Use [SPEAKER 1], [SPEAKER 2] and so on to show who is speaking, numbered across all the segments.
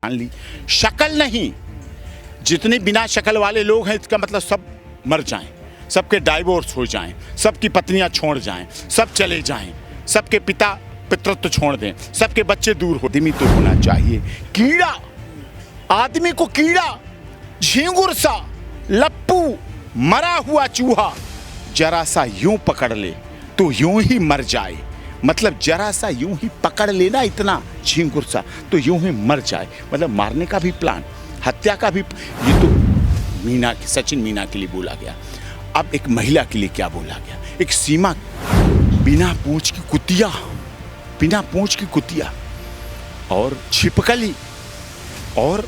[SPEAKER 1] मान ली शक्ल नहीं, जितने बिना शक्ल वाले लोग हैं इसका मतलब सब मर जाएं, सबके डाइवोर्स हो जाएं, सबकी पत्नियां छोड़ जाएं, सब चले जाएं, सबके पिता पितृत्व छोड़ दें, सबके बच्चे दूर हो। आदमी तो होना चाहिए कीड़ा, आदमी को कीड़ा, झींगुर सा, लप्पू, मरा हुआ चूहा जरा सा यूं पकड़ ले तो यूं ही मर जाए। मतलब जरा सा यूं ही पकड़ लेना, इतना झींगुर सा तो यूं ही मर जाए। मतलब मारने का भी प्लान, हत्या का भी। ये तो मीना, सचिन मीना के लिए बोला गया। अब एक महिला के लिए क्या बोला गया? एक सीमा, बिना पूंछ की कुतिया, बिना पूंछ की कुतिया और छिपकली और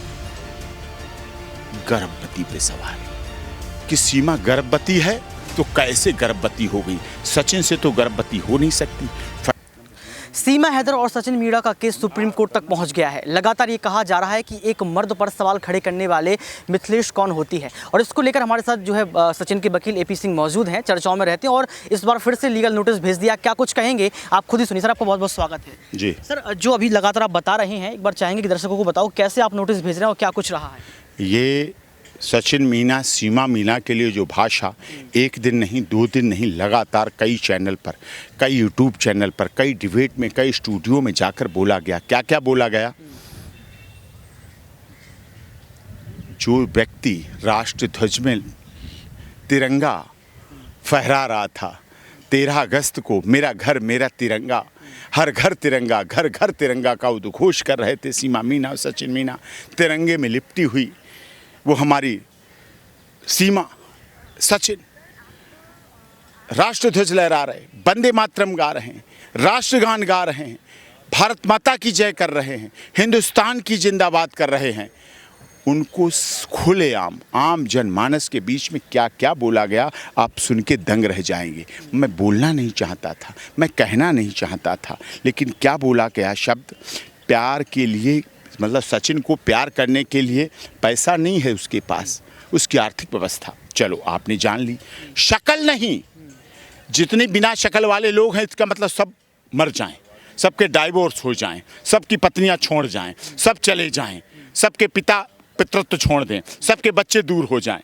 [SPEAKER 1] गर्भवती पे सवाल कि सीमा गर्भवती है तो कैसे गर्भवती हो गई? सचिन से तो गर्भवती हो नहीं सकती।
[SPEAKER 2] सीमा हैदर और सचिन मीणा का केस सुप्रीम कोर्ट तक पहुंच गया है। लगातार ये कहा जा रहा है कि एक मर्द पर सवाल खड़े करने वाले मिथिलेश कौन होती है, और इसको लेकर हमारे साथ जो है सचिन के वकील एपी सिंह मौजूद हैं, चर्चाओं में रहते हैं और इस बार फिर से लीगल नोटिस भेज दिया। क्या कुछ कहेंगे आप खुद ही सुनिए। सर, आपका बहुत बहुत स्वागत है।
[SPEAKER 1] जी
[SPEAKER 2] सर, जो अभी लगातार आप बता रहे हैं, एक बार चाहेंगे कि दर्शकों को बताओ कैसे आप नोटिस भेज रहे हैं और क्या कुछ रहा है।
[SPEAKER 1] ये सचिन मीना, सीमा मीना के लिए जो भाषा एक दिन नहीं, 2 दिन नहीं, लगातार कई चैनल पर, कई यूट्यूब चैनल पर, कई डिबेट में, कई स्टूडियो में जाकर बोला गया। क्या क्या बोला गया? जो व्यक्ति राष्ट्र ध्वज में तिरंगा फहरा रहा था 13 अगस्त को, मेरा घर मेरा तिरंगा, हर घर तिरंगा, घर घर तिरंगा का उद्घोष कर रहे थे सीमा मीना और सचिन मीना। तिरंगे में लिपटी हुई वो हमारी सीमा, सचिन राष्ट्रध्वज लहरा रहे, वंदे मातरम गा रहे हैं, राष्ट्रगान गा रहे हैं, भारत माता की जय कर रहे हैं, हिंदुस्तान की जिंदाबाद कर रहे हैं। उनको खुलेआम आम जनमानस के बीच में क्या क्या बोला गया, आप सुन के दंग रह जाएंगे। मैं बोलना नहीं चाहता था, मैं कहना नहीं चाहता था, लेकिन क्या बोला गया शब्द। प्यार के लिए, मतलब सचिन को प्यार करने के लिए पैसा नहीं है उसके पास, उसकी आर्थिक व्यवस्था, चलो आपने जान ली। शक्ल नहीं, जितने बिना शक्ल वाले लोग हैं इसका मतलब सब मर जाएं, सबके डाइवोर्स हो जाएं, सबकी पत्नियां छोड़ जाएं, सब चले जाएं, सबके पिता पितृत्व छोड़ दें, सबके बच्चे दूर हो जाएं।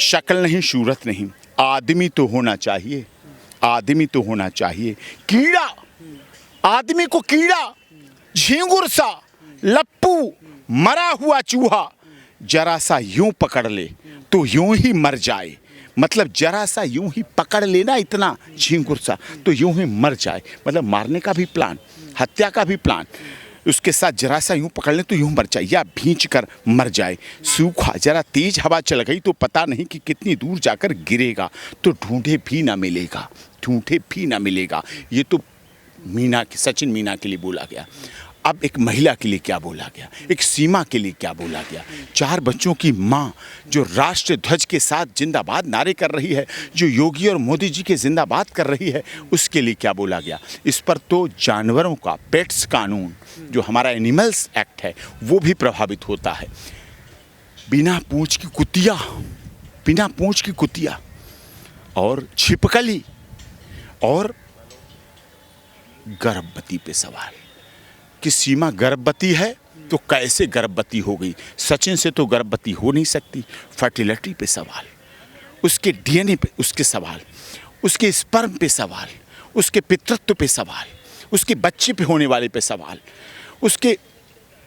[SPEAKER 1] शक्ल नहीं, सूरत नहीं, आदमी तो होना चाहिए, आदमी तो होना चाहिए कीड़ा, आदमी को कीड़ा, झींगुर सा, लप्पू, मरा हुआ चूहा जरा सा यूं पकड़ ले तो यूं ही मर जाए। मतलब जरा सा यूं ही पकड़ लेना, इतना झींगुर सा तो यूं ही मर जाए। मतलब मारने का भी प्लान, हत्या का भी प्लान, उसके साथ जरा सा यूं पकड़ ले तो यूं मर जाए या भींच कर मर जाए। सूखा, जरा तेज हवा चल गई तो पता नहीं कि कितनी दूर जाकर गिरेगा, तो ढूंढे भी ना मिलेगा, ढूंढे भी ना मिलेगा। ये तो मीना, सचिन मीना के लिए बोला गया। अब एक महिला के लिए क्या बोला गया, एक सीमा के लिए क्या बोला गया। 4 बच्चों की माँ जो राष्ट्र ध्वज के साथ जिंदाबाद नारे कर रही है, जो योगी और मोदी जी के जिंदाबाद कर रही है, उसके लिए क्या बोला गया। इस पर तो जानवरों का पेट्स कानून, जो हमारा एनिमल्स एक्ट है, वो भी प्रभावित होता है। बिना पूंछ की कुतिया, बिना पूंछ की कुतिया और छिपकली और गर्भवती पे सवाल कि सीमा गर्भवती है तो कैसे गर्भवती हो गई? सचिन से तो गर्भवती हो नहीं सकती। फर्टिलिटी पे सवाल, उसके डीएनए पे उसके सवाल, उसके स्पर्म पे सवाल, उसके पितृत्व पे सवाल, उसके बच्चे पे होने वाले पे सवाल, उसके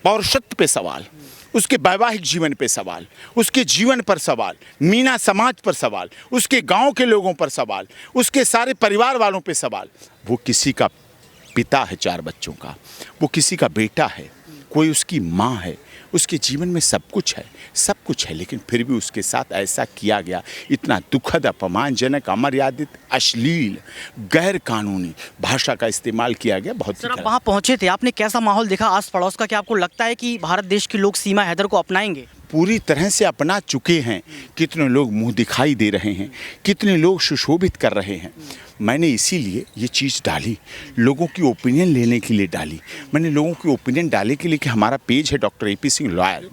[SPEAKER 1] पौरुषत्व पे सवाल, उसके वैवाहिक जीवन पे सवाल, उसके जीवन पर सवाल, मीना समाज पर सवाल, उसके गांव के लोगों पर सवाल, उसके सारे परिवार वालों पे सवाल। वो किसी का पिता है 4 बच्चों का, वो किसी का बेटा है, कोई उसकी माँ है, उसके जीवन में सब कुछ है, सब कुछ है, लेकिन फिर भी उसके साथ ऐसा किया गया। इतना दुखद, अपमानजनक, अमर्यादित, अश्लील, गैर कानूनी भाषा का इस्तेमाल किया गया। बहुत।
[SPEAKER 2] सर, आप वहाँ पहुँचे थे, आपने कैसा माहौल देखा आस पड़ोस का? क्या आपको लगता है कि भारत देश के लोग सीमा हैदर को अपनाएंगे?
[SPEAKER 1] पूरी तरह से अपना चुके हैं। कितने लोग मुंह दिखाई दे रहे हैं, कितने लोग सुशोभित कर रहे हैं। मैंने इसीलिए ये चीज़ डाली, लोगों की ओपिनियन लेने के लिए डाली। मैंने लोगों की ओपिनियन डालने के लिए कि हमारा पेज है doctor AP Singh lawyer,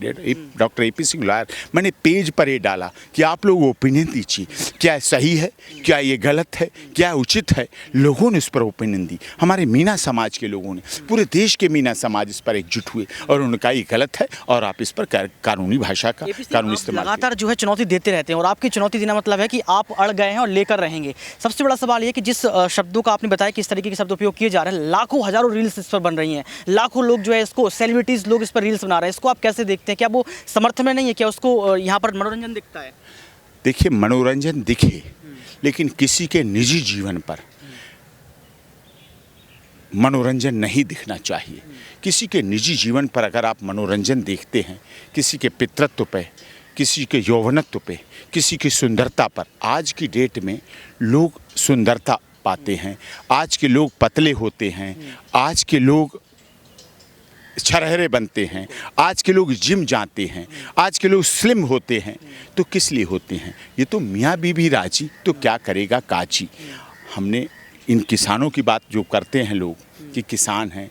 [SPEAKER 1] doctor AP Singh lawyer. मैंने पेज पर ये डाला कि आप लोग ओपिनियन दीजिए, क्या सही है, क्या ये गलत है, क्या उचित है। लोगों ने इस पर ओपिनियन दी, हमारे मीना समाज के लोगों ने, पूरे देश के मीना समाज इस पर एकजुट हुए और उन्होंने कहा ये गलत है और आप इस पर कानूनी भाषा का कानूनी इस्तेमाल
[SPEAKER 2] लगातार जो है चुनौती देते रहते हैं और आपकी चुनौती देना मतलब है कि आप अड़ गए हैं और लेकर रहेंगे। सबसे बड़ा सवाल ये कि जिस शब्दों का आपने बताया कि इस तरीके के शब्द उपयोग किए जा रहे हैं, लाखों हजारों रील्स इस पर बन रही हैं, लाखों लोग जो है इसको सेलिब्रिटीज लोग इस पर रील्स बना रहे हैं, इसको आप कैसे देखते हैं? क्या वो समर्थन में नहीं है? क्या उसको यहाँ पर मनोरंजन दिखता है?
[SPEAKER 1] देखिए, मनोरंजन दिखे लेकिन किसी के निजी जीवन पर मनोरंजन नहीं दिखना चाहिए। किसी के निजी जीवन पर अगर आप मनोरंजन देखते हैं, किसी के पितृत्व पे, किसी के यौवनत्व पे, किसी की सुंदरता पर, आज की डेट में लोग सुंदरता पाते हैं, आज के लोग पतले होते हैं, आज के लोग छरहरे बनते हैं, आज के लोग जिम जाते हैं, आज के लोग स्लिम होते हैं, तो किस लिए होते हैं? ये तो मियाँ बीबी राजी तो क्या करेगा काजी। हमने इन किसानों की बात जो करते हैं लोग कि किसान हैं,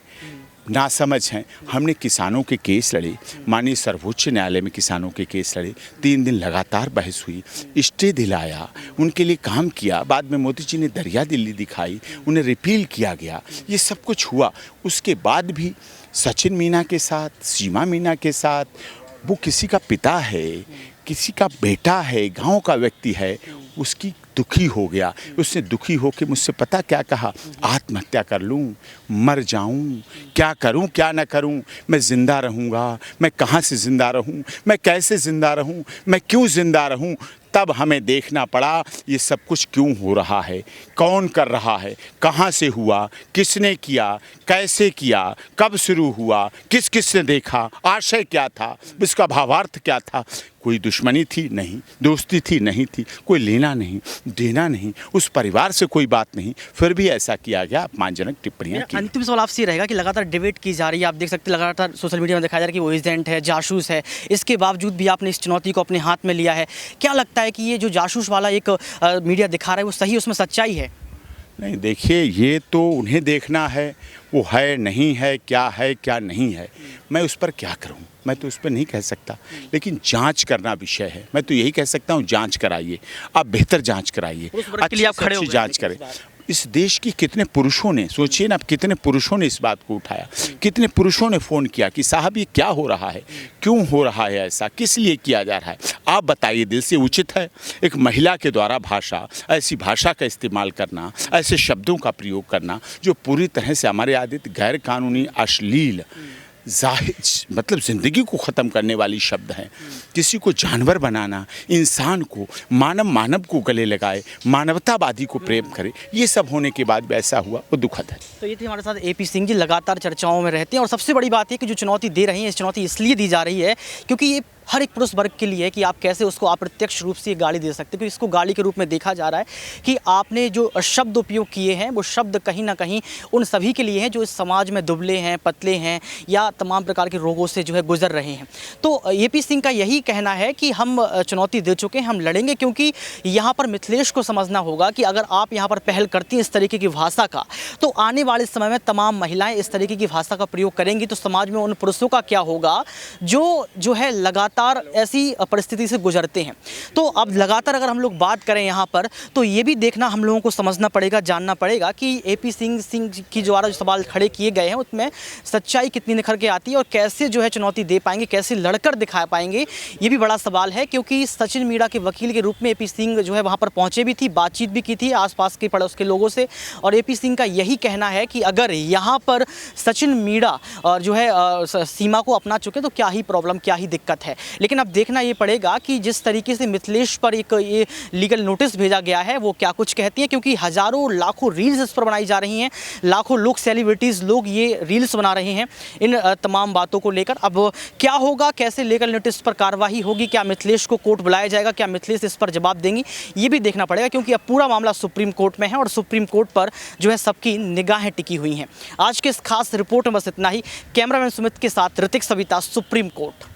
[SPEAKER 1] नासमझ हैं, हमने किसानों के केस लड़े, माननीय सर्वोच्च न्यायालय में किसानों के केस लड़े, 3 दिन लगातार बहस हुई, स्टे दिलाया, उनके लिए काम किया, बाद में मोदी जी ने दरिया दिल्ली दिखाई, उन्हें रिपील किया गया, ये सब कुछ हुआ। उसके बाद भी सचिन मीना के साथ, सीमा मीना के साथ, वो किसी का पिता है, किसी का बेटा है, गांव का व्यक्ति है, उसकी दुखी हो गया। उसने दुखी होकर मुझसे पता क्या कहा, आत्महत्या कर लूं, मर जाऊं, क्या करूं क्या ना करूं, मैं ज़िंदा रहूंगा, मैं कहां से ज़िंदा रहूं, मैं कैसे ज़िंदा रहूं, मैं क्यों ज़िंदा रहूं। तब हमें देखना पड़ा ये सब कुछ क्यों हो रहा है, कौन कर रहा है, कहाँ से हुआ, किसने किया, कैसे किया, कब शुरू हुआ, किस किस ने देखा, आशय क्या था, इसका भावार्थ क्या था। कोई दुश्मनी थी नहीं, दोस्ती थी नहीं थी, कोई लेना नहीं देना नहीं, उस परिवार से कोई बात नहीं, फिर भी ऐसा किया गया, अपमानजनक टिप्पणियाँ की।
[SPEAKER 2] अंतिम सवाल आपसे रहेगा कि लगातार डिबेट की जा रही है, आप देख सकते हैं लगातार सोशल मीडिया में दिखाया जा रहा है कि वो एजेंट है, जासूस है, इसके बावजूद भी आपने इस चुनौती को अपने हाथ में लिया है। क्या लगता है कि ये जो जासूस वाला एक मीडिया दिखा रहा है वो सही, उसमें सच्चाई है?
[SPEAKER 1] नहीं, देखिए, ये तो उन्हें देखना है, वो है नहीं है, क्या नहीं है, मैं उस पर क्या करूं, मैं तो उस पर नहीं कह सकता। लेकिन जांच करना विषय है, मैं तो यही कह सकता हूं, जांच कराइए, आप बेहतर जांच कराइए, अच्छी जांच करें। इस देश की कितने पुरुषों ने, सोचिए ना, कितने पुरुषों ने इस बात को उठाया, कितने पुरुषों ने फ़ोन किया कि साहब ये क्या हो रहा है, क्यों हो रहा है ऐसा, किस लिए किया जा रहा है, आप बताइए, दिल से उचित है एक महिला के द्वारा भाषा, ऐसी भाषा का इस्तेमाल करना, ऐसे शब्दों का प्रयोग करना जो पूरी तरह से हमारे आदित गैर कानूनी, अश्लील, मतलब ज़िंदगी को ख़त्म करने वाली शब्द हैं। किसी को जानवर बनाना, इंसान को, मानव को गले लगाए, मानवतावादी को प्रेम करे, ये सब होने के बाद भी ऐसा हुआ, वो दुखद है।
[SPEAKER 2] तो ये थे हमारे साथ AP सिंह जी, लगातार चर्चाओं में रहते हैं और सबसे बड़ी बात है कि जो चुनौती दे रही है, इस चुनौती इसलिए दी जा रही है क्योंकि ये हर एक पुरुष वर्ग के लिए है कि आप कैसे उसको अप्रत्यक्ष रूप से गाली दे सकते हैं। तो इसको गाली के रूप में देखा जा रहा है कि आपने जो शब्द उपयोग किए हैं वो शब्द कहीं ना कहीं उन सभी के लिए हैं जो इस समाज में दुबले हैं, पतले हैं या तमाम प्रकार के रोगों से जो है गुजर रहे हैं। तो AP सिंह का यही कहना है कि हम चुनौती दे चुके हैं, हम लड़ेंगे, क्योंकि यहाँ पर मिथिलेश को समझना होगा कि अगर आप यहाँ पर पहल करती हैं इस तरीके की भाषा का, तो आने वाले समय में तमाम महिलाएँ इस तरीके की भाषा का प्रयोग करेंगी, तो समाज में उन पुरुषों का क्या होगा जो है लगातार ऐसी परिस्थिति से गुजरते हैं। तो अब लगातार अगर हम लोग बात करें यहाँ पर, तो ये भी देखना हम लोगों को समझना पड़ेगा, जानना पड़ेगा कि AP सिंह की द्वारा जो सवाल खड़े किए गए हैं उसमें सच्चाई कितनी निखर के आती है और कैसे जो है चुनौती दे पाएंगे, कैसे लड़कर दिखा पाएंगे, ये भी बड़ा सवाल है। क्योंकि सचिन मीणा के वकील के रूप में AP सिंह जो है वहाँ पर पहुँचे भी थी, बातचीत भी की थी आसपास के पड़ोस के लोगों से, और AP सिंह का यही कहना है कि अगर यहाँ पर सचिन मीणा और जो है सीमा को अपना चुके तो क्या ही प्रॉब्लम, क्या ही दिक्कत है। लेकिन अब देखना ये पड़ेगा कि जिस तरीके से मिथिलेश पर एक ये लीगल नोटिस भेजा गया है वो क्या कुछ कहती है, क्योंकि हज़ारों लाखों रील्स इस पर बनाई जा रही हैं, लाखों लोग, सेलिब्रिटीज़ लोग ये रील्स बना रहे हैं इन तमाम बातों को लेकर। अब क्या होगा, कैसे लीगल नोटिस पर कार्रवाई होगी, क्या मिथिलेश को कोर्ट बुलाया जाएगा, क्या मिथिलेश इस पर जवाब देंगी, ये भी देखना पड़ेगा, क्योंकि अब पूरा मामला सुप्रीम कोर्ट में है और सुप्रीम कोर्ट पर जो है सबकी निगाहें टिकी हुई हैं। आज के इस खास रिपोर्ट में बस इतना ही। कैमरामैन सुमित के साथ ऋतिक सविता, सुप्रीम कोर्ट।